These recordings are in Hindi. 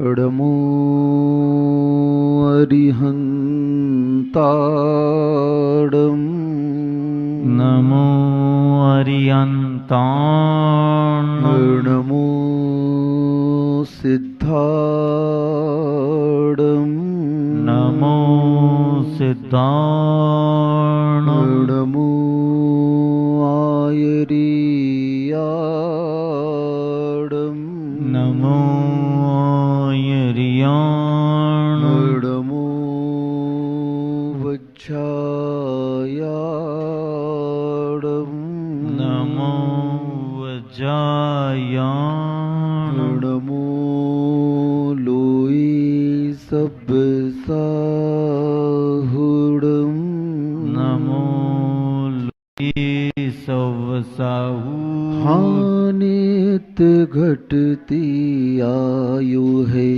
नमो अरिहन्ताणं नमो अरिहन्ताणं नमो सिद्धाणं नमो सिद्धाणं नमो आयर्याणं नमो आयर्याणं नमो वज्रायाणं नमो वज्रायाणं नमो लोई सबसाहुडं नमो लोई सवसाहु हानित घटती आयु है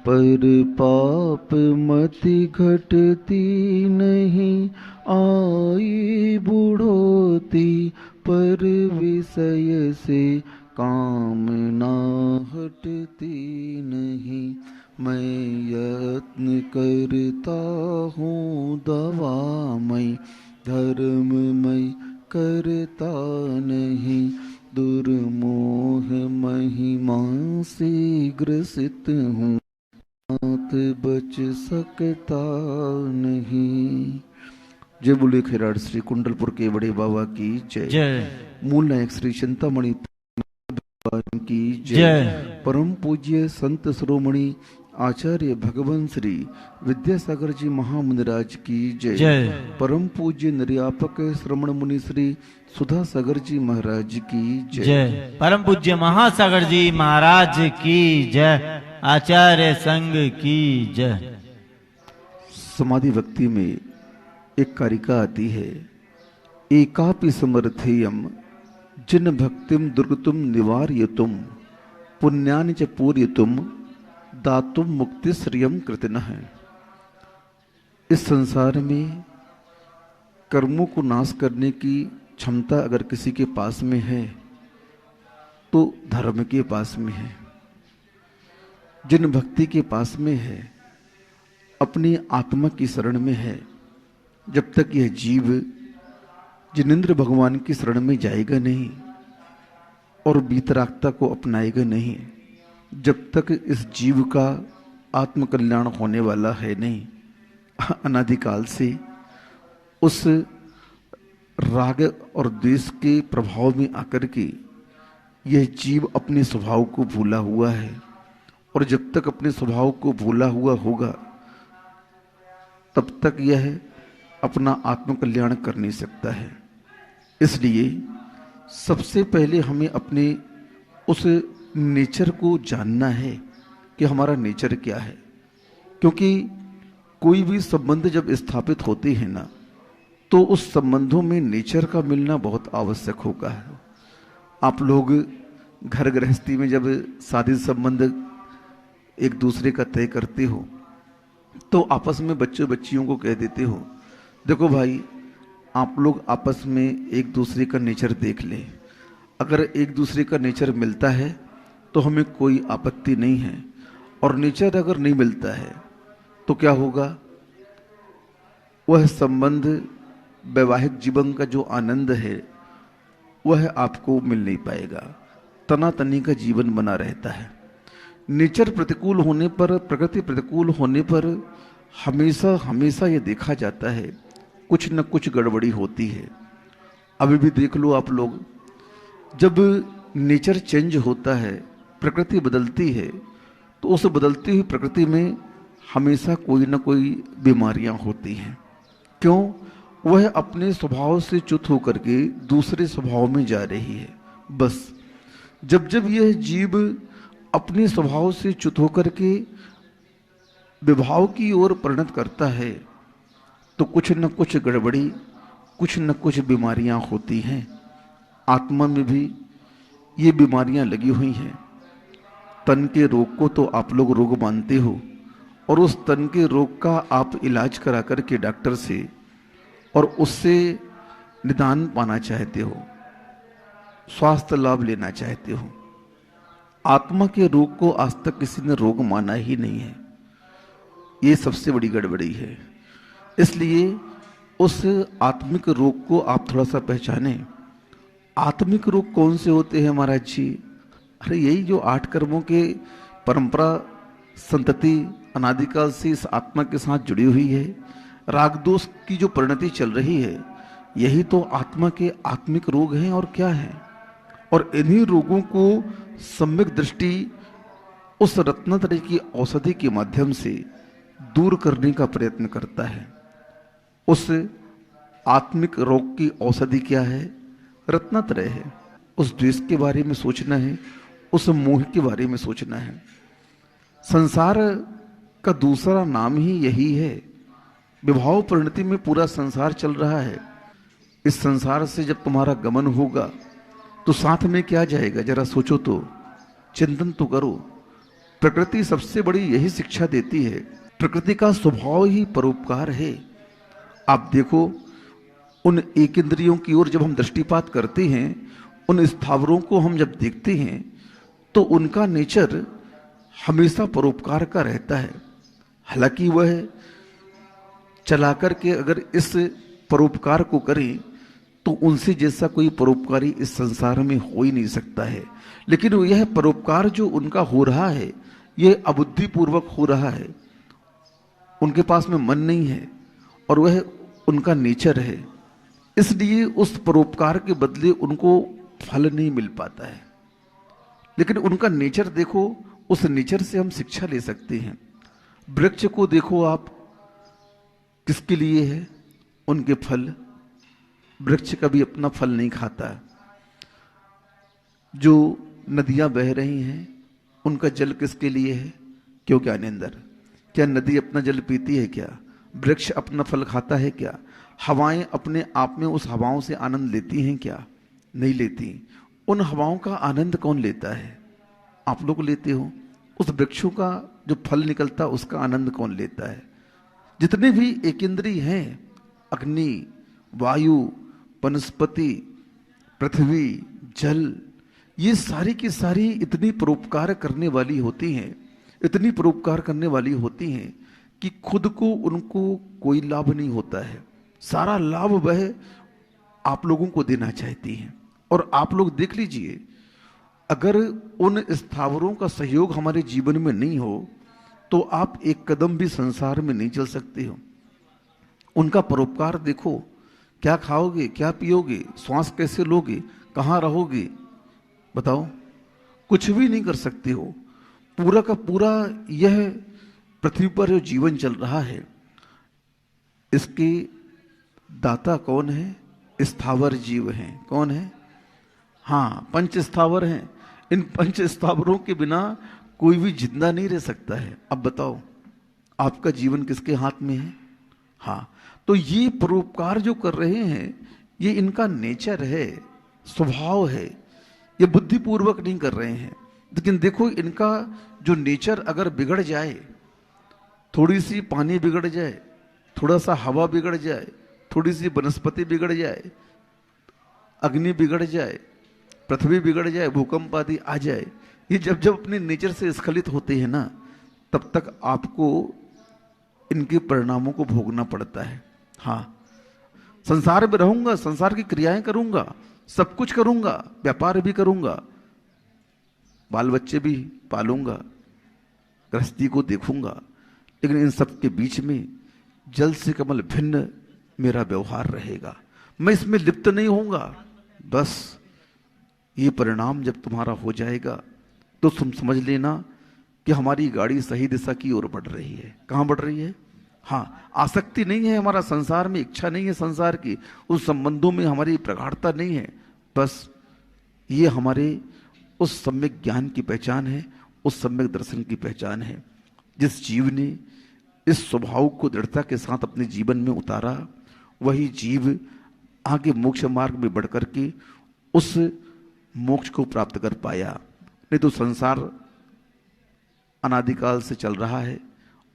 पर पाप मति घटती नहीं आई बुढ़ोती पर विषय से कामना हटती नहीं। मैं यत्न करता हूँ दवामय धर्ममय करता नहीं दुर्मोह महिमा से ग्रसित हूँ बात बच सकता नहीं। जय बोले खैराड़ श्री कुंडलपुर के बड़े बाबा की जय। जय मूल नायक श्री चिंतामणि भगवान की जय। जय परम पूज्य संत शिरोमणि आचार्य भगवान श्री विद्यासागर जी महामुनिराज की जय। जय परम पूज्य निर्यापक श्रमण मुनि श्री सुधा सागर जी महाराज की जय। जय परम पूज्य महासागर जी महाराज की जय। आचार्य संघ की जय। समाधि भक्ति में एक कारिका आती है, एकापि समर्थेयम जिन भक्तिम दुर्गतुम निवार्यतुम पुण्यानि च पूर्यतुम दातुम मुक्ति श्रियम कृतिनः। इस संसार में कर्मों को नाश करने की क्षमता अगर किसी के पास में है तो धर्म के पास में है। जिन भक्ति के पास में है अपनी आत्मा की शरण में है। जब तक यह जीव जिनेंद्र भगवान की शरण में जाएगा नहीं और वीतरागता को अपनाएगा नहीं, जब तक इस जीव का आत्मकल्याण होने वाला है नहीं। अनादिकाल से उस राग और द्वेष के प्रभाव में आकर के यह जीव अपने स्वभाव को भूला हुआ है और जब तक अपने स्वभाव को भूला हुआ होगा तब तक यह अपना आत्मकल्याण कर नहीं सकता है। इसलिए सबसे पहले हमें अपने उस नेचर को जानना है कि हमारा नेचर क्या है। क्योंकि कोई भी संबंध जब स्थापित होते हैं ना तो उस संबंधों में नेचर का मिलना बहुत आवश्यक होगा। आप लोग घर गृहस्थी में जब शादी संबंध एक दूसरे का तय करते हो तो आपस में बच्चों बच्चियों को कह देते हो, देखो भाई आप लोग आपस में एक दूसरे का नेचर देख लें, अगर एक दूसरे का नेचर मिलता है तो हमें कोई आपत्ति नहीं है, और नेचर अगर नहीं मिलता है तो क्या होगा, वह संबंध वैवाहिक जीवन का जो आनंद है वह आपको मिल नहीं पाएगा। तनातनी का जीवन बना रहता है। नेचर प्रतिकूल होने पर, प्रकृति प्रतिकूल होने पर हमेशा हमेशा ये देखा जाता है कुछ न कुछ गड़बड़ी होती है। अभी भी देख लो आप लोग, जब नेचर चेंज होता है, प्रकृति बदलती है, तो उस बदलती हुई प्रकृति में हमेशा कोई न कोई बीमारियां होती हैं। क्यों? वह अपने स्वभाव से च्युत होकर के दूसरे स्वभाव में जा रही है। बस जब जब यह जीव अपने स्वभाव से च्युत होकर के विभाव की ओर परिणत करता है तो कुछ न कुछ गड़बड़ी, कुछ न कुछ बीमारियां होती हैं। आत्मा में भी ये बीमारियां लगी हुई हैं। तन के रोग को तो आप लोग रोग मानते हो, और उस तन के रोग का आप इलाज करा करके डॉक्टर से और उससे निदान पाना चाहते हो, स्वास्थ्य लाभ लेना चाहते हो। आत्मा के रोग को आज तक किसी ने रोग माना ही नहीं है। ये सबसे बड़ी गड़बड़ी है। इसलिए उस आत्मिक रोग को आप थोड़ा सा पहचानें। आत्मिक रोग कौन से होते हैं महाराज जी? अरे यही जो 8 कर्मों के परंपरा संतति अनादिकाल से इस आत्मा के साथ जुड़ी हुई है, राग दोष की जो परिणति चल रही है, यही तो आत्मा के आत्मिक रोग हैं और क्या है। और इन्हीं रोगों को सम्यक दृष्टि उस रत्नत्रय की औषधि के माध्यम से दूर करने का प्रयत्न करता है। उस आत्मिक रोग की औषधि क्या है? रत्नत्रय है। उस द्वेष के बारे में सोचना है, उस मोह के बारे में सोचना है। संसार का दूसरा नाम ही यही है। विभाव परिणति में पूरा संसार चल रहा है। इस संसार से जब तुम्हारा गमन होगा तो साथ में क्या जाएगा? जरा सोचो तो, चिंतन तो करो। प्रकृति सबसे बड़ी यही शिक्षा देती है। प्रकृति का स्वभाव ही परोपकार है। आप देखो, उन एक इंद्रियों की ओर जब हम दृष्टिपात करते हैं, उन स्थावरों को हम जब देखते हैं, तो उनका नेचर हमेशा परोपकार का रहता है। हालांकि वह चला करके अगर इस परोपकार को करें तो उनसे जैसा कोई परोपकारी इस संसार में हो ही नहीं सकता है। लेकिन यह परोपकार जो उनका हो रहा है, यह अबुद्धिपूर्वक हो रहा है। उनके पास में मन नहीं है और वह उनका नेचर है। इसलिए उस परोपकार के बदले उनको फल नहीं मिल पाता है। लेकिन उनका नेचर देखो, उस नेचर से हम शिक्षा ले सकते हैं। वृक्ष को देखो आप, किसके लिए है? उनके फल। वृक्ष कभी अपना फल नहीं खाता। जो नदियां बह रही हैं, उनका जल किसके लिए है? क्यों ज्ञानेंद्र, क्या नदी अपना जल पीती है क्या? वृक्ष अपना फल खाता है क्या? हवाएं अपने आप में उस हवाओं से आनंद लेती हैं क्या? नहीं लेती। उन हवाओं का आनंद कौन लेता है? आप लोग लेते हो। उस वृक्षों का जो फल निकलता, उसका आनंद कौन लेता है? जितने भी एकेंद्रीय हैं, अग्नि, वायु, वनस्पति, पृथ्वी, जल, ये सारी की सारी इतनी परोपकार करने वाली होती हैं, इतनी परोपकार करने वाली होती हैं कि खुद को उनको कोई लाभ नहीं होता है। सारा लाभ वह आप लोगों को देना चाहती हैं। और आप लोग देख लीजिए, अगर उन स्थावरों का सहयोग हमारे जीवन में नहीं हो तो आप एक कदम भी संसार में नहीं चल सकते हो। उनका परोपकार देखो, क्या खाओगे, क्या पियोगे, श्वास कैसे लोगे, कहाँ रहोगे, बताओ? कुछ भी नहीं कर सकते हो। पूरा का पूरा यह पृथ्वी पर जो जीवन चल रहा है, इसके दाता कौन है? स्थावर जीव हैं। कौन है? हाँ, पंच स्थावर हैं। इन पंच स्थावरों के बिना कोई भी जिंदा नहीं रह सकता है। अब बताओ, आपका जीवन किसके हाथ में है? हाँ, तो ये परोपकार जो कर रहे हैं, ये इनका नेचर है, स्वभाव है। ये बुद्धिपूर्वक नहीं कर रहे हैं। लेकिन देखो, इनका जो नेचर अगर बिगड़ जाए, थोड़ी सी पानी बिगड़ जाए, थोड़ा सा हवा बिगड़ जाए, थोड़ी सी वनस्पति बिगड़ जाए, अग्नि बिगड़ जाए, पृथ्वी बिगड़ जाए, भूकंप आदि आ जाए, ये जब जब अपने नेचर से स्खलित होते हैं ना, तब तक आपको इनके परिणामों को भोगना पड़ता है। हाँ, संसार में रहूंगा, संसार की क्रियाएं करूंगा, सब कुछ करूंगा, व्यापार भी करूंगा, बाल बच्चे भी पालूंगा, गृहस्थी को देखूंगा, लेकिन इन सब के बीच में जल से कमल भिन्न मेरा व्यवहार रहेगा। मैं इसमें लिप्त नहीं होऊंगा। बस ये परिणाम जब तुम्हारा हो जाएगा तो तुम समझ लेना कि हमारी गाड़ी सही दिशा की ओर बढ़ रही है। कहाँ बढ़ रही है? हाँ, आसक्ति नहीं है हमारा संसार में, इच्छा नहीं है संसार की, उस संबंधों में हमारी प्रगाढ़ता नहीं है। बस ये हमारे उस सम्यक ज्ञान की पहचान है, उस सम्यक दर्शन की पहचान है। जिस जीव ने इस स्वभाव को दृढ़ता के साथ अपने जीवन में उतारा, वही जीव आगे मोक्ष मार्ग में बढ़ करके उस मोक्ष को प्राप्त कर पाया। नहीं तो संसार अनादिकाल से चल रहा है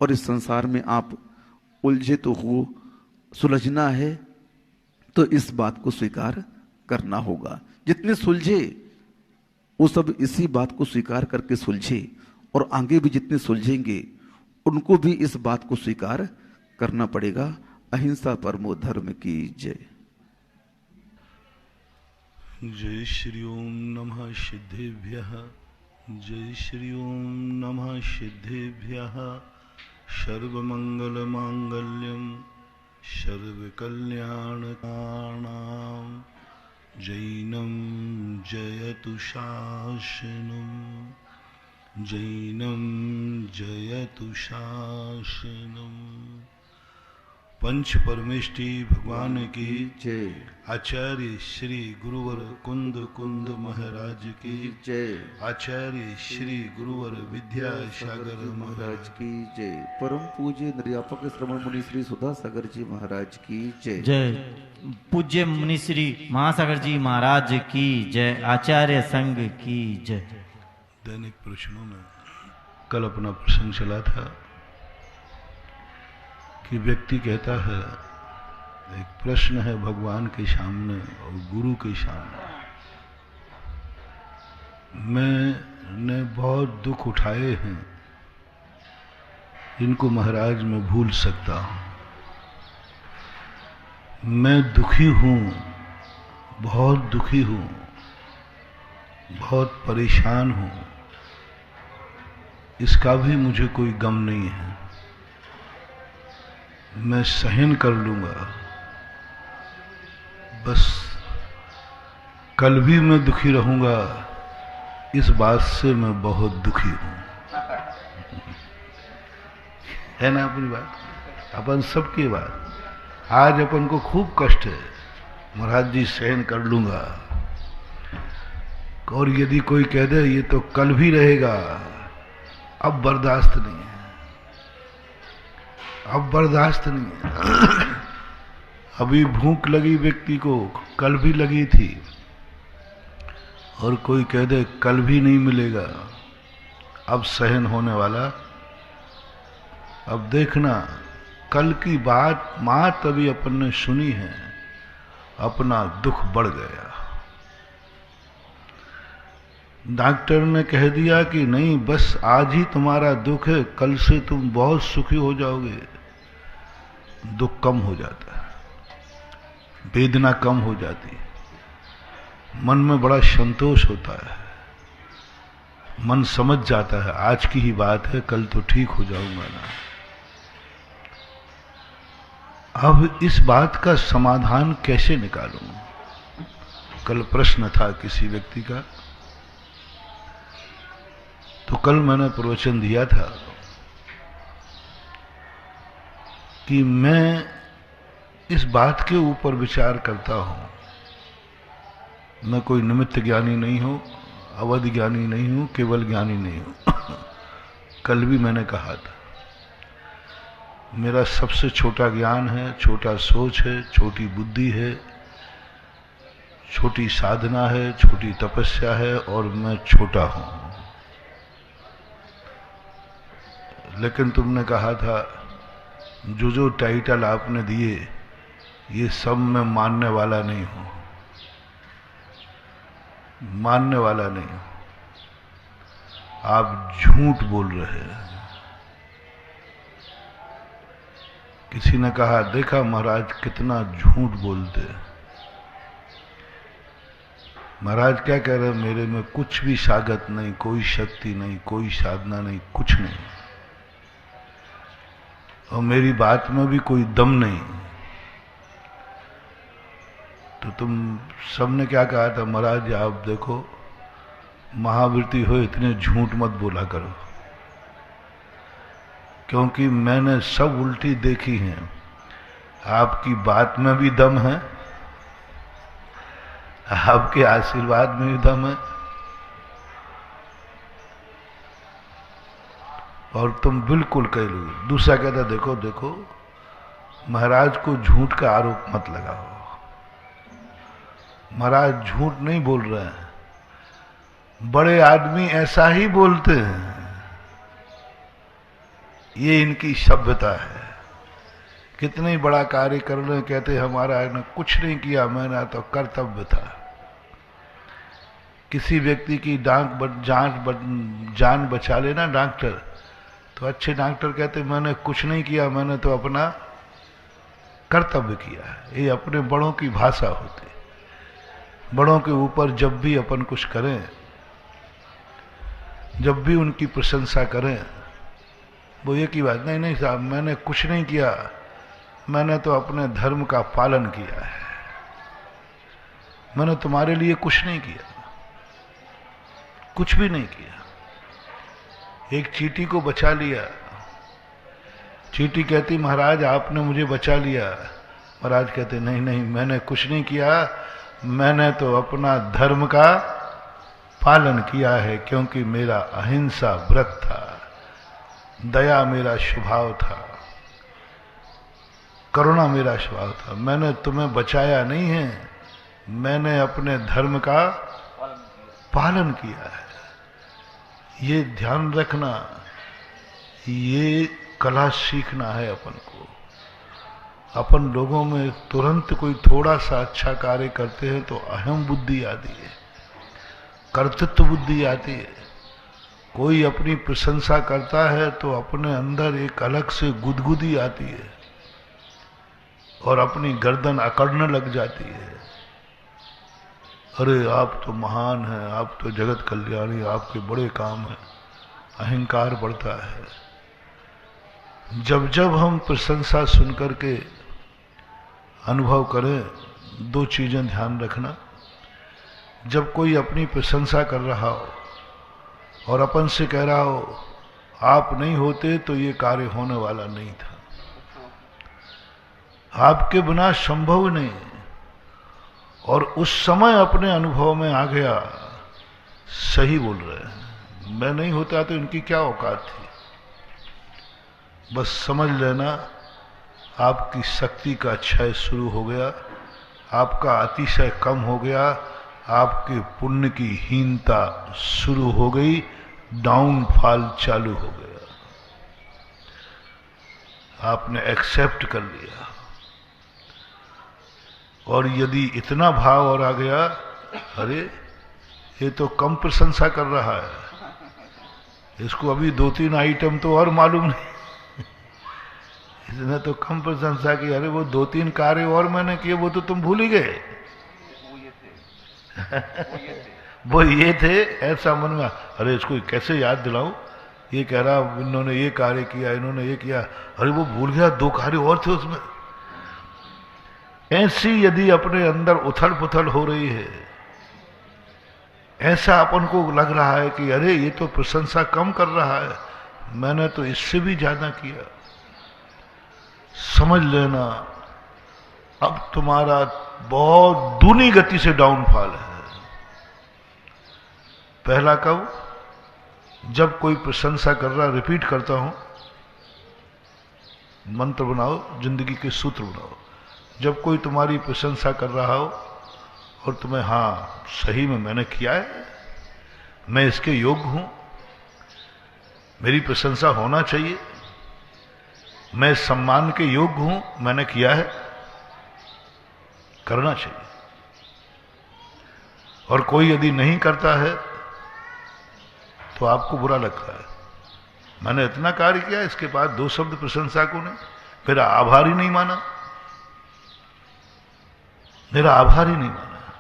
और इस संसार में आप उलझे तो हो, सुलझना है तो इस बात को स्वीकार करना होगा। जितने सुलझे वो सब इसी बात को स्वीकार करके सुलझे, और आगे भी जितने सुलझेंगे उनको भी इस बात को स्वीकार करना पड़ेगा। अहिंसा परमो धर्म की जय। जय श्री ओम नमः सिद्धेभ्यः। जय श्री ओम नमः सिद्धेभ्यः। सर्वमंगल मांगल्यम सर्वकल्याणकाणां जैनं जयतु शासनं जैनं जयतु शासनं। पंच परमेष्टि भगवान की जय। आचार्य श्री गुरुवर कुंद कुंद महाराज की जय। आचार्य श्री गुरुवर विद्यासागर महाराज की जय। परम पूज्य निर्यापक श्रवण मुनि श्री सुधा सागर जी महाराज की जय। जय। पूज्य मुनि श्री महासागर जी महाराज की जय। आचार्य संघ की जय। दैनिक प्रश्नों में कल अपना प्रसंग चला था कि व्यक्ति कहता है, एक प्रश्न है भगवान के सामने और गुरु के सामने, मैंने बहुत दुख उठाए हैं, इनको महाराज मैं भूल सकता हूं। मैं दुखी हूं, बहुत दुखी हूं, बहुत परेशान हूं, इसका भी मुझे कोई गम नहीं है, मैं सहन कर लूंगा, बस कल भी मैं दुखी रहूंगा, इस बात से मैं बहुत दुखी हूं। है ना अपनी बात, अपन सबकी बात। आज अपन को खूब कष्ट है, महाराज जी सहन कर लूंगा, और यदि कोई कह दे ये तो कल भी रहेगा, अब बर्दाश्त नहीं है, अब बर्दाश्त नहीं है। अभी भूख लगी व्यक्ति को, कल भी लगी थी, और कोई कह दे कल भी नहीं मिलेगा, अब सहन होने वाला। अब देखना, कल की बात मात अभी अपन ने सुनी है, अपना दुख बढ़ गया। डॉक्टर ने कह दिया कि नहीं बस आज ही तुम्हारा दुख है, कल से तुम बहुत सुखी हो जाओगे, दुख कम हो जाता है, वेदना कम हो जाती है, मन में बड़ा संतोष होता है, मन समझ जाता है आज की ही बात है, कल तो ठीक हो जाऊंगा ना। अब इस बात का समाधान कैसे निकालूं? कल प्रश्न था किसी व्यक्ति का, तो कल मैंने प्रवचन दिया था कि मैं इस बात के ऊपर विचार करता हूं, मैं कोई निमित्त ज्ञानी नहीं हूं, अवधि ज्ञानी नहीं हूं, केवल ज्ञानी नहीं हूं। कल भी मैंने कहा था, मेरा सबसे छोटा ज्ञान है, छोटा सोच है, छोटी बुद्धि है, छोटी साधना है, छोटी तपस्या है, और मैं छोटा हूं। लेकिन तुमने कहा था जो जो टाइटल आपने दिए ये सब मैं मानने वाला नहीं हूं, मानने वाला नहीं हूं, आप झूठ बोल रहे हैं। किसी ने कहा देखा महाराज कितना झूठ बोलते हैं। महाराज क्या कह रहे हैं, मेरे में कुछ भी सागत नहीं, कोई शक्ति नहीं, कोई साधना नहीं, कुछ नहीं, और मेरी बात में भी कोई दम नहीं। तो तुम सबने क्या कहा था, महाराज आप देखो महावृत्ति हो, इतने झूठ मत बोला करो, क्योंकि मैंने सब उल्टी देखी हैं। आपकी बात में भी दम है, आपके आशीर्वाद में भी दम है, और तुम बिल्कुल कह लो। दूसरा कहता देखो देखो महाराज को झूठ का आरोप मत लगाओ, महाराज झूठ नहीं बोल रहे हैं, बड़े आदमी ऐसा ही बोलते हैं, ये इनकी सभ्यता है। कितने बड़ा कार्य कर रहे, कहते हमारा ने कुछ नहीं किया, मेरा तो कर्तव्य था। किसी व्यक्ति की जान बचा लेना डॉक्टर, तो अच्छे डॉक्टर कहते मैंने कुछ नहीं किया, मैंने तो अपना कर्तव्य किया है। ये अपने बड़ों की भाषा होती है। बड़ों के ऊपर जब भी अपन कुछ करें, जब भी उनकी प्रशंसा करें, वो एक ही बात, नहीं नहीं साहब मैंने कुछ नहीं किया, मैंने तो अपने धर्म का पालन किया है, मैंने तुम्हारे लिए कुछ नहीं किया, कुछ भी नहीं किया। एक चींटी को बचा लिया, चींटी कहती महाराज आपने मुझे बचा लिया। महाराज कहते नहीं नहीं मैंने कुछ नहीं किया, मैंने तो अपना धर्म का पालन किया है, क्योंकि मेरा अहिंसा व्रत था, दया मेरा स्वभाव था, करुणा मेरा स्वभाव था। मैंने तुम्हें बचाया नहीं है, मैंने अपने धर्म का पालन किया है। ये ध्यान रखना, ये कला सीखना है अपन को। अपन लोगों में तुरंत कोई थोड़ा सा अच्छा कार्य करते हैं तो अहम बुद्धि आती है, कर्तृत्व बुद्धि आती है। कोई अपनी प्रशंसा करता है तो अपने अंदर एक अलग से गुदगुदी आती है और अपनी गर्दन अकड़ने लग जाती है। अरे आप तो महान हैं, आप तो जगत कल्याणी, आपके बड़े काम हैं, अहंकार बढ़ता है। जब जब हम प्रशंसा सुनकर के अनुभव करें, दो चीजें ध्यान रखना। जब कोई अपनी प्रशंसा कर रहा हो और अपन से कह रहा हो आप नहीं होते तो ये कार्य होने वाला नहीं था, आपके बिना संभव नहीं, और उस समय अपने अनुभव में आ गया सही बोल रहे हैं, मैं नहीं होता तो इनकी क्या औकात थी। बस समझ लेना आपकी शक्ति का क्षय शुरू हो गया, आपका अतिशय कम हो गया, आपके पुण्य की हीनता शुरू हो गई, डाउनफॉल चालू हो गया। आपने एक्सेप्ट कर लिया। और यदि इतना भाव और आ गया, अरे ये तो कम प्रशंसा कर रहा है, इसको अभी 2-3 आइटम तो और मालूम नहीं, इसने तो कम प्रशंसा की, अरे वो 2-3 कार्य और मैंने किए वो तो तुम भूल ही गए। वो ये थे, ऐसा मन में, अरे इसको कैसे याद दिलाऊं, ये कह रहा इन्होंने ये कार्य किया, इन्होंने ये किया, अरे वो भूल गया 2 कार्य और थे उसमें। ऐसी यदि अपने अंदर उथल पुथल हो रही है, ऐसा अपन को लग रहा है कि अरे ये तो प्रशंसा कम कर रहा है, मैंने तो इससे भी ज्यादा किया, समझ लेना अब तुम्हारा बहुत दूनी गति से डाउनफॉल है। पहला कब, जब कोई प्रशंसा कर रहा, रिपीट करता हूं, मंत्र बनाओ, जिंदगी के सूत्र बनाओ। जब कोई तुम्हारी प्रशंसा कर रहा हो और तुम्हें हाँ सही में मैंने किया है, मैं इसके योग्य हूं, मेरी प्रशंसा होना चाहिए, मैं सम्मान के योग्य हूं, मैंने किया है, करना चाहिए। और कोई यदि नहीं करता है तो आपको बुरा लगता है, मैंने इतना कार्य किया, इसके बाद 2 शब्द प्रशंसा को नहीं, फिर आभार ही नहीं माना, मेरा आभार ही नहीं माना।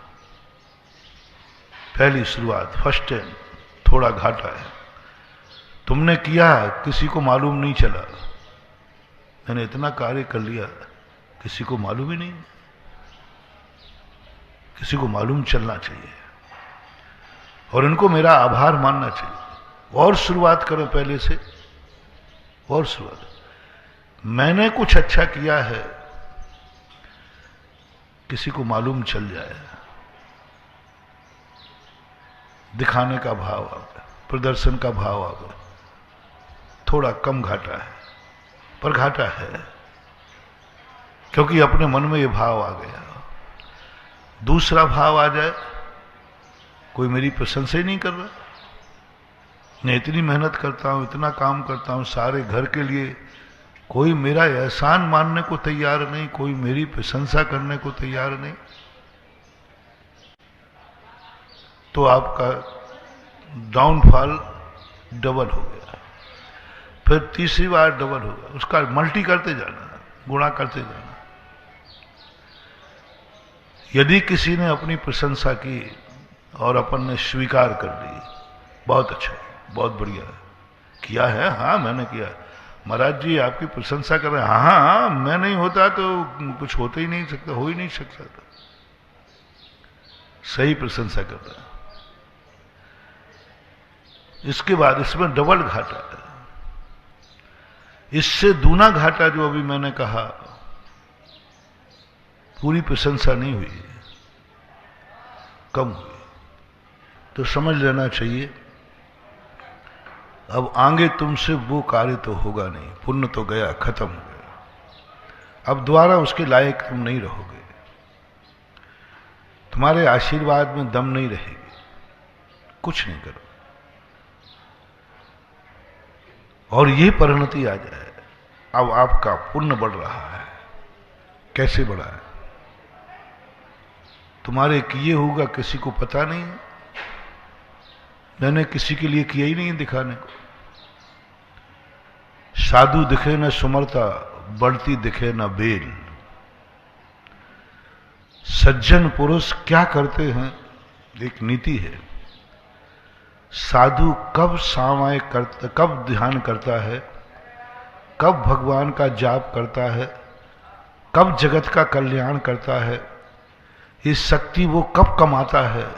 पहली शुरुआत, फर्स्ट टाइम, थोड़ा घाटा है। तुमने किया, किसी को मालूम नहीं चला, मैंने इतना कार्य कर लिया, किसी को मालूम ही नहीं, किसी को मालूम चलना चाहिए और इनको मेरा आभार मानना चाहिए। और शुरुआत करो पहले से, और शुरुआत, मैंने कुछ अच्छा किया है, किसी को मालूम चल जाए, दिखाने का भाव आ गया, प्रदर्शन का भाव आ गया, थोड़ा कम घाटा है, पर घाटा है, क्योंकि अपने मन में ये भाव आ गया। दूसरा भाव आ जाए, कोई मेरी प्रशंसा ही नहीं कर रहा, मैं इतनी मेहनत करता हूं, इतना काम करता हूं सारे घर के लिए, कोई मेरा एहसान मानने को तैयार नहीं, कोई मेरी प्रशंसा करने को तैयार नहीं। तो आपका डाउनफॉल डबल हो गया, फिर तीसरी बार डबल हो गया, उसका मल्टी करते जाना, गुणा करते जाना। यदि किसी ने अपनी प्रशंसा की और अपन ने स्वीकार कर ली, बहुत अच्छा है, बहुत बढ़िया है, किया है, हाँ मैंने किया, महाराज जी आपकी प्रशंसा कर रहे हैं, हाँ हाँ मैं नहीं होता तो कुछ होता ही नहीं सकता, हो ही नहीं सकता था, सही प्रशंसा कर रहे हैं। इसके बाद इसमें डबल घाटा है, इससे दूना घाटा जो अभी मैंने कहा, पूरी प्रशंसा नहीं हुई, कम हुई, तो समझ लेना चाहिए अब आगे तुमसे वो कार्य तो होगा नहीं, पुण्य तो गया, खत्म हो गया, अब दोबारा उसके लायक तुम नहीं रहोगे, तुम्हारे आशीर्वाद में दम नहीं रहेगी, कुछ नहीं करो, और ये परिणति आ जाए, अब आपका पुण्य बढ़ रहा है। कैसे बढ़ा है? तुम्हारे किए होगा किसी को पता नहीं, मैंने किसी के लिए किया ही नहीं दिखाने को। साधु दिखे न सुमरता, बढ़ती दिखे न बेल। सज्जन पुरुष क्या करते हैं, एक नीति है, साधु कब सामाय करता, कब ध्यान करता है, कब भगवान का जाप करता है, कब जगत का कल्याण करता है, ये शक्ति वो कब कमाता है,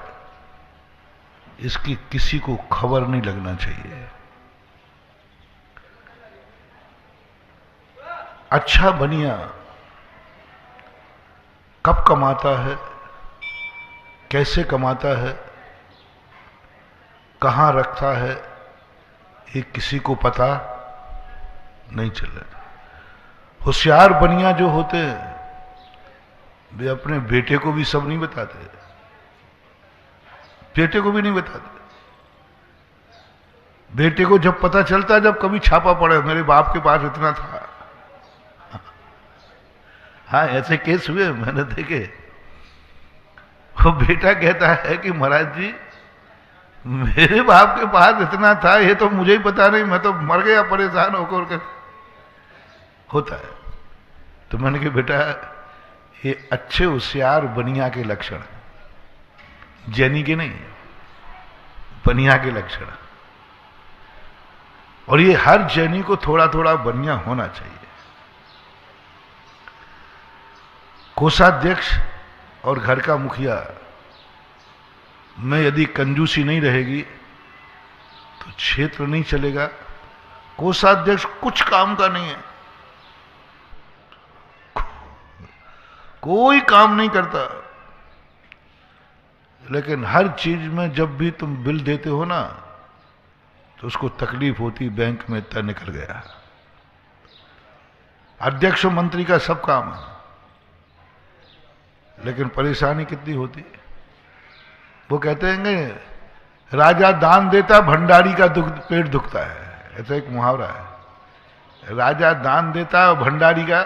इसकी किसी को खबर नहीं लगना चाहिए। अच्छा बनिया कब कमाता है, कैसे कमाता है, कहां रखता है, ये किसी को पता नहीं चला। होशियार बनिया जो होते हैं वे अपने बेटे को भी सब नहीं बताते, बेटे को भी नहीं बताते। बेटे को जब पता चलता, जब कभी छापा पड़े मेरे बाप के पास इतना था, हाँ ऐसे केस हुए मैंने देखे। वो बेटा कहता है कि महाराज जी मेरे बाप के पास इतना था, ये तो मुझे ही पता नहीं, मैं तो मर गया परेशान होकर के। होता है। तो मैंने कहा बेटा ये अच्छे होशियार बनिया के लक्षण, जैनी के नहीं, बनिया के लक्षण। और ये हर जैनी को थोड़ा थोड़ा बनिया होना चाहिए। कोषाध्यक्ष और घर का मुखिया में यदि कंजूसी नहीं रहेगी तो क्षेत्र नहीं चलेगा। कोषाध्यक्ष कुछ काम का नहीं है, कोई काम नहीं करता, लेकिन हर चीज में जब भी तुम बिल देते हो ना तो उसको तकलीफ होती, बैंक में इतना निकल गया। अध्यक्ष मंत्री का सब काम है, लेकिन परेशानी कितनी होती। वो कहते हैं राजा दान देता भंडारी का पेट दुखता है, ऐसा एक मुहावरा है। राजा दान देता और भंडारी का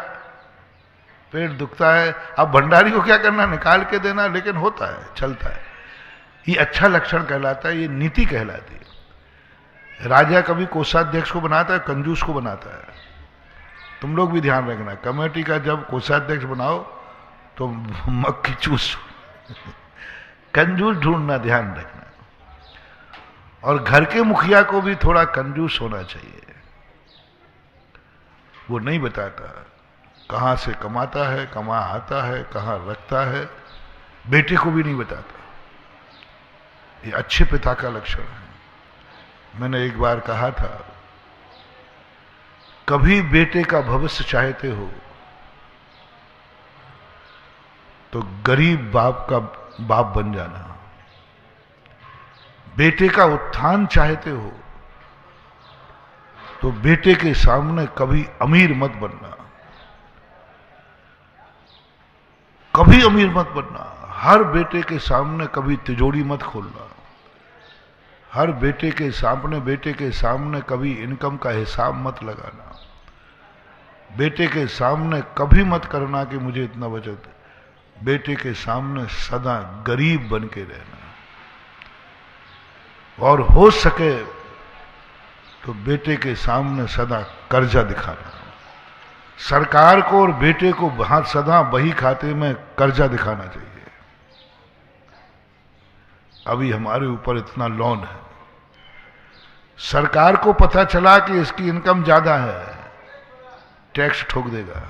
पेट दुखता है। अब भंडारी को क्या करना, निकाल के देना, लेकिन होता है, चलता है। ये अच्छा लक्षण कहलाता है, ये नीति कहलाती है। राजा कभी कोषाध्यक्ष को बनाता है, कंजूस को बनाता है। तुम लोग भी ध्यान रखना, कमेटी का जब कोषाध्यक्ष बनाओ तो मक्खी चूस कंजूस ढूंढना, ध्यान रखना। और घर के मुखिया को भी थोड़ा कंजूस होना चाहिए। वो नहीं बताता कहां से कमाता है, कहाँ आता है, कहां रखता है, बेटे को भी नहीं बताता। ये अच्छे पिता का लक्षण है। मैंने एक बार कहा था, कभी बेटे का भविष्य चाहते हो तो गरीब बाप का बाप बन जाना। बेटे का उत्थान चाहते हो तो बेटे के सामने कभी अमीर मत बनना, कभी अमीर मत बनना। हर बेटे के सामने कभी तिजोरी मत खोलना, हर बेटे के सामने कभी इनकम का हिसाब मत लगाना। बेटे के सामने कभी मत करना कि मुझे इतना बचत। बेटे के सामने सदा गरीब बन के रहना। और हो सके तो बेटे के सामने सदा कर्जा दिखाना। सरकार को और बेटे को सदा बही खाते में कर्जा दिखाना चाहिए। अभी हमारे ऊपर इतना लोन है, सरकार को पता चला कि इसकी इनकम ज्यादा है, टैक्स ठोक देगा।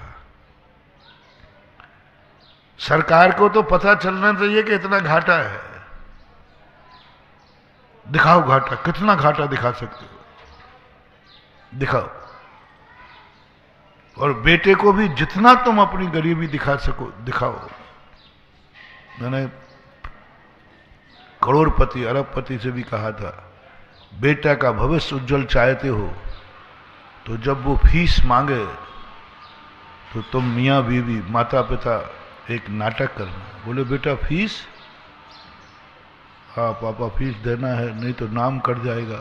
सरकार को तो पता चलना चाहिए कि इतना घाटा है, दिखाओ घाटा, कितना घाटा दिखा सकते हो, दिखाओ। और बेटे को भी जितना तुम अपनी गरीबी दिखा सको दिखाओ। मैंने करोड़पति अरबपति से भी कहा था, बेटा का भविष्य उज्जवल चाहते हो तो जब वो फीस मांगे तो तुम मियाँ बीवी माता पिता एक नाटक करना। बोले बेटा फीस, हाँ पापा फीस देना है, नहीं तो नाम कट जाएगा।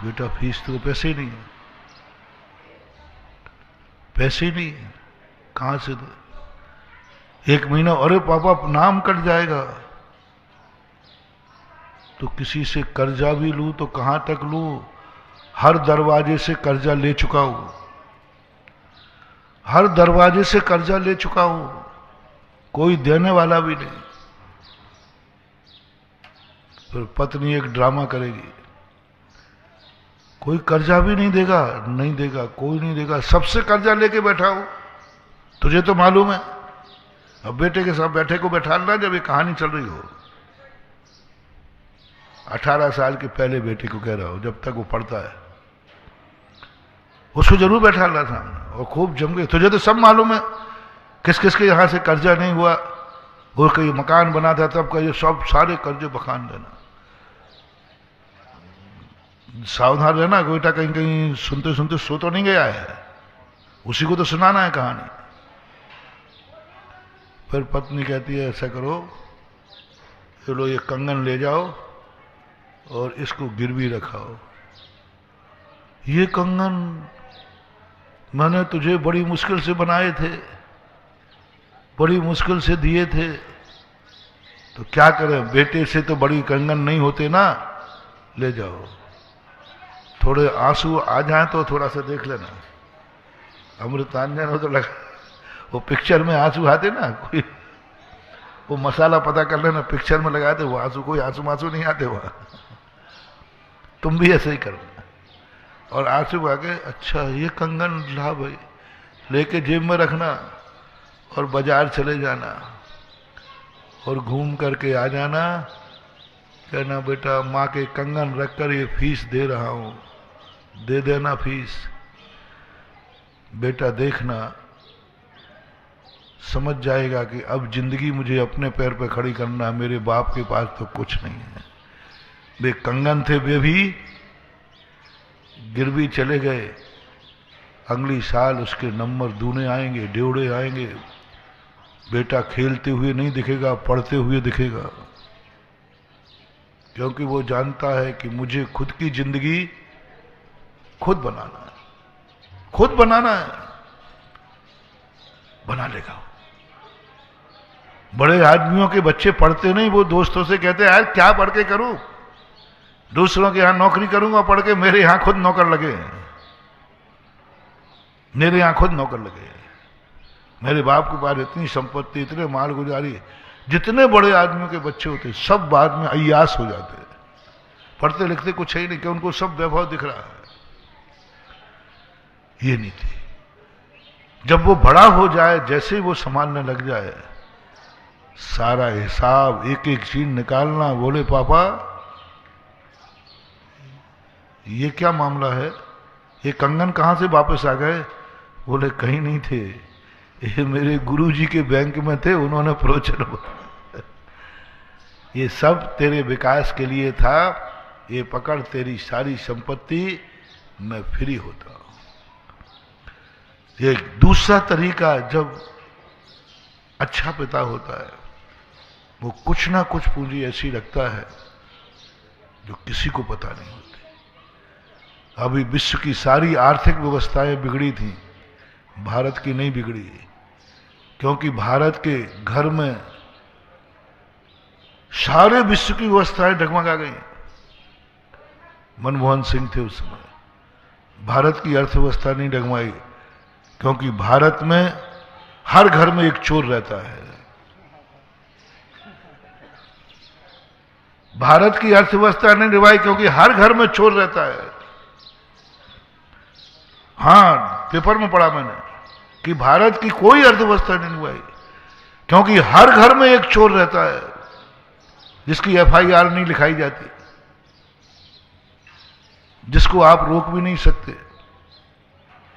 बेटा फीस तो पैसे ही नहीं है, पैसे ही नहीं है, कहाँ से दे? एक महीना, अरे पापा नाम कट जाएगा। तो किसी से कर्जा भी लूं तो कहां तक लूं? हर दरवाजे से कर्जा ले चुका हूं, हर दरवाजे से कर्जा ले चुका हूं, कोई देने वाला भी नहीं। फिर पत्नी एक ड्रामा करेगी, कोई कर्जा भी नहीं देगा, नहीं देगा, कोई नहीं देगा, सबसे कर्जा लेके बैठा हूं, तुझे तो मालूम है। अब बेटे के साथ बैठे को बैठाना जब ये कहानी चल रही हो। 18 साल के पहले बेटे को कह रहा हूं, जब तक वो पढ़ता है उसको जरूर बैठाना था और खूब जम गए। तुझे तो सब मालूम है किस किस के यहां से कर्जा नहीं हुआ, और कहीं मकान बना था तब का, ये सब सारे कर्जे बखान देना। सावधान रहना बेटा, कहीं कहीं सुनते सुनते सो तो नहीं गया है, उसी को तो सुनाना है कहानी। फिर पत्नी कहती है ऐसा करो, चलो ये कंगन ले जाओ और इसको गिरवी रखाओ। ये कंगन मैंने तुझे बड़ी मुश्किल से बनाए थे, बड़ी मुश्किल से दिए थे, तो क्या करें, बेटे से तो बड़ी कंगन नहीं होते ना, ले जाओ। थोड़े आंसू आ जाए तो थोड़ा सा देख लेना। अमृतांजन हो तो लगा, वो पिक्चर में आंसू आते ना, कोई वो मसाला पता कर लेना, पिक्चर में लगाए थे वो आंसू, कोई आंसू मांसू नहीं आते वहां। तुम भी ऐसे ही करना। और आंसू आके, अच्छा ये कंगन ला भाई, लेके जेब में रखना और बाजार चले जाना और घूम करके आ जाना। कहना बेटा माँ के कंगन रखकर ये फीस दे रहा हूं, दे देना फीस। बेटा देखना समझ जाएगा कि अब जिंदगी मुझे अपने पैर पे खड़ी करना है, मेरे बाप के पास तो कुछ नहीं है। वे कंगन थे, वे भी गिरवी चले गए। अगली साल उसके नंबर दूने आएंगे, डेढ़े आएंगे। बेटा खेलते हुए नहीं दिखेगा, पढ़ते हुए दिखेगा, क्योंकि वो जानता है कि मुझे खुद की जिंदगी खुद बनाना है, खुद बनाना है, बना लेगा। बड़े आदमियों के बच्चे पढ़ते नहीं, वो दोस्तों से कहते हैं यार क्या पढ़ के करूं, दूसरों के यहां नौकरी करूंगा पढ़ के, मेरे यहां खुद नौकर लगे, मेरे यहां खुद नौकर लगे। मेरे बाप के पास इतनी संपत्ति, इतने माल गुजारी। जितने बड़े आदमियों के बच्चे होते सब बाद में अय्यास हो जाते, पढ़ते लिखते कुछ है ही नहीं, कि उनको सब वैभव दिख रहा है। ये नहीं थी। जब वो बड़ा हो जाए, जैसे ही वो संभालने लग जाए, सारा हिसाब एक एक चीज निकालना। बोले पापा ये क्या मामला है, ये कंगन कहां से वापस आ गए? बोले कहीं नहीं थे, ये मेरे गुरुजी के बैंक में थे, उन्होंने प्रोचर ये सब तेरे विकास के लिए था, ये पकड़ तेरी सारी संपत्ति, मैं फ्री होता हूं। ये दूसरा तरीका, जब अच्छा पिता होता है वो कुछ ना कुछ पूंजी ऐसी रखता है जो किसी को पता नहीं होती। अभी विश्व की सारी आर्थिक व्यवस्थाएं बिगड़ी थी, भारत की नहीं बिगड़ी, क्योंकि भारत के घर में सारे विश्व की व्यवस्थाएं डगमगा गई। मनमोहन सिंह थे उस समय, भारत की अर्थव्यवस्था नहीं डगमाई, क्योंकि भारत में हर घर में एक चोर रहता है। भारत की अर्थव्यवस्था नहीं डगमाई क्योंकि हर घर में चोर रहता है। हां, पेपर में पढ़ा मैंने कि भारत की कोई अर्थव्यवस्था नहीं डगमाई क्योंकि हर घर में एक चोर रहता है जिसकी एफआईआर नहीं लिखाई जाती, जिसको आप रोक भी नहीं सकते,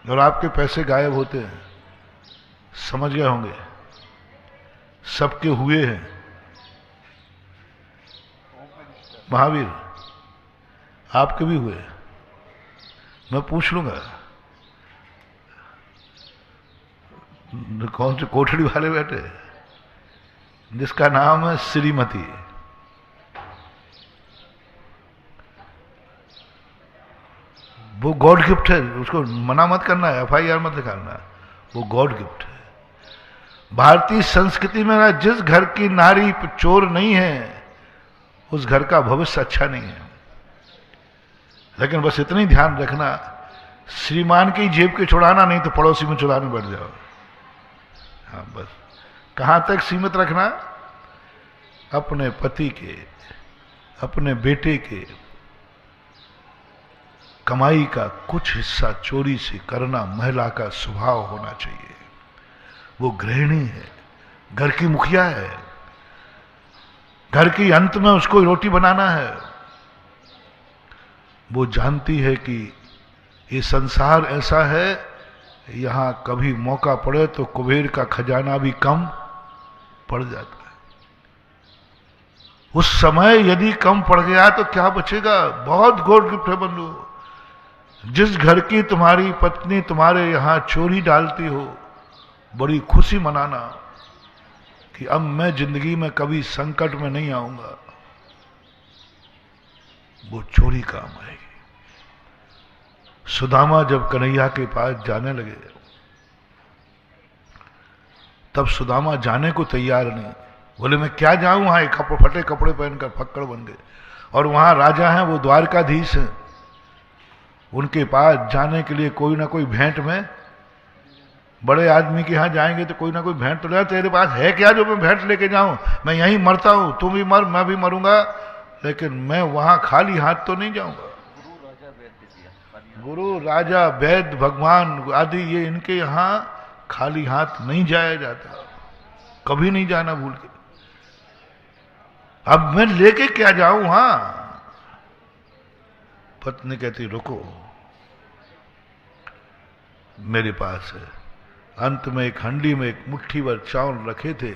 और आपके पैसे गायब होते हैं। समझ गए होंगे, सबके हुए हैं। महावीर, आपके भी हुए? मैं पूछ लूंगा कौन से कोठड़ी वाले बैठे जिसका नाम है श्रीमती, वो गॉड गिफ्ट है, उसको मना मत करना है, एफआईआर मत दिखाना, वो गॉड गिफ्ट है। भारतीय संस्कृति में ना, जिस घर की नारी चोर नहीं है उस घर का भविष्य अच्छा नहीं है। लेकिन बस इतना ही ध्यान रखना, श्रीमान की जेब के छुड़ाना, नहीं तो पड़ोसी में चुराने बैठ जाओ। हाँ, बस कहां तक सीमित रखना? अपने पति के, अपने बेटे के कमाई का कुछ हिस्सा चोरी से करना महिला का स्वभाव होना चाहिए। वो गृहिणी है, घर की मुखिया है, घर के अंत में उसको रोटी बनाना है। वो जानती है कि ये संसार ऐसा है, यहां कभी मौका पड़े तो कुबेर का खजाना भी कम पड़ जाता है। उस समय यदि कम पड़ गया तो क्या बचेगा? बहुत गॉड गिफ्ट है बंधु। जिस घर की तुम्हारी पत्नी तुम्हारे यहां चोरी डालती हो, बड़ी खुशी मनाना कि अब मैं जिंदगी में कभी संकट में नहीं आऊंगा। वो चोरी काम आएगी। सुदामा जब कन्हैया के पास जाने लगे, तब सुदामा जाने को तैयार नहीं। बोले मैं क्या जाऊं, वहां फटे कपड़े पहनकर फक्कड़ बन गए, और वहां राजा हैं, वो द्वारकाधीश हैं, उनके पास जाने के लिए कोई ना कोई भेंट में, बड़े आदमी के यहां जाएंगे तो कोई ना कोई भेंट तो ले। तेरे पास है क्या जो मैं भेंट लेके जाऊं? मैं यहीं मरता हूं, तुम भी मर, मैं भी मरूंगा, लेकिन मैं वहां खाली हाथ तो नहीं जाऊंगा। गुरु, राजा, वैद्य, भगवान आदि, ये इनके यहां खाली हाथ नहीं जाया जाता, कभी नहीं जाना भूल के। अब मैं लेके क्या जाऊं वहां? पत्नी कहती रुको, मेरे पास है। अंत में एक हंडी में एक मुट्ठी भर चावल रखे थे।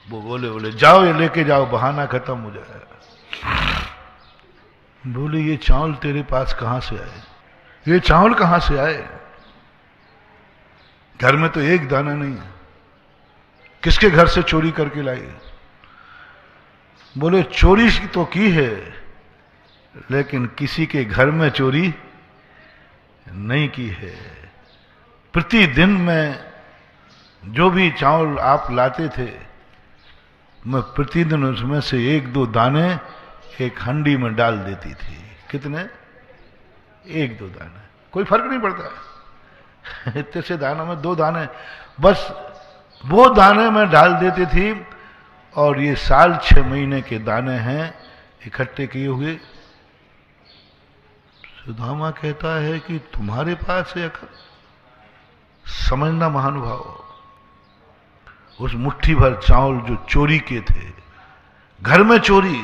वो बोले जाओ ये लेके जाओ, बहाना खत्म हो जाएगा। बोले ये चावल तेरे पास कहां से आए? ये चावल कहां से आए? घर में तो एक दाना नहीं है, किसके घर से चोरी करके लाई? बोले चोरी तो की है, लेकिन किसी के घर में चोरी नहीं की है। प्रतिदिन में जो भी चावल आप लाते थे, मैं प्रतिदिन उसमें से एक दो दाने एक हंडी में डाल देती थी। कितने? एक दो दाने, कोई फर्क नहीं पड़ता। इतने से दानों में दो दाने, बस वो दाने में डाल देती थी, और ये साल 6 महीने के दाने हैं इकट्ठे किए हुए। सुदामा कहता है कि तुम्हारे पास है अकल? समझना महानुभाव, उस मुट्ठी भर चावल जो चोरी के थे, घर में चोरी,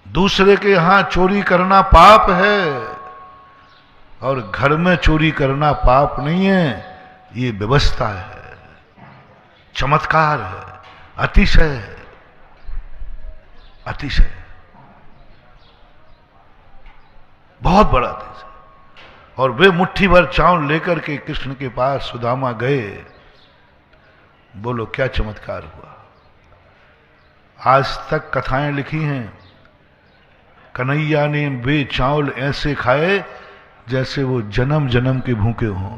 दूसरे के यहां चोरी करना पाप है, और घर में चोरी करना पाप नहीं है। ये व्यवस्था है, चमत्कार है, अतिशय है, अतिशय, बहुत बड़ा अतिशय। और वे मुट्ठी भर चावल लेकर के कृष्ण के पास सुदामा गए। बोलो क्या चमत्कार हुआ। आज तक कथाएं लिखी हैं, कन्हैया ने वे चावल ऐसे खाए जैसे वो जन्म जन्म के भूखे हों।